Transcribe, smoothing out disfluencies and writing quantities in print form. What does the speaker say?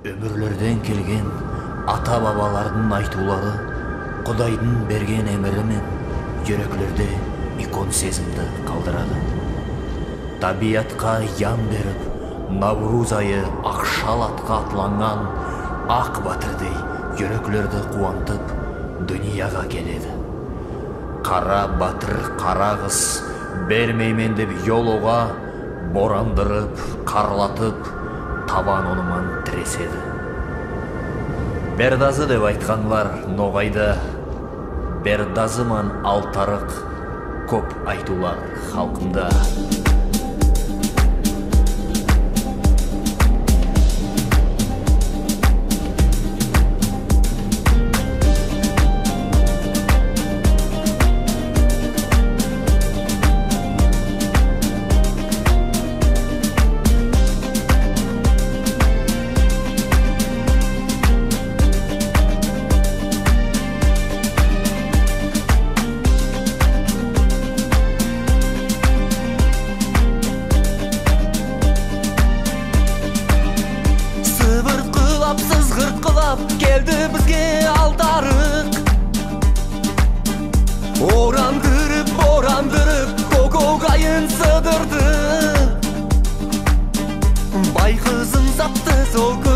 Өмірлерден келген ата-бабалардың айтулары Құдайдың берген әмірі мен жүректерде икон сезімді қалдырады. Табиатқа ян беріп, Навруз айы ақшал атқа атланған ақ батырдей жүректерді қуантып, дүнияға келеді. Қара батыр, қара қыз бермеймен деп йолуға борандырып, қарлатып, табан оныман тіреседі. Бердазы деп айтқанлар ноғайда, бердазыман алтарық көп айтулар халқымда. Geldi bizge altarık, orandırıp kokogayın sığdırdı. Bay kızın zaptı soğuk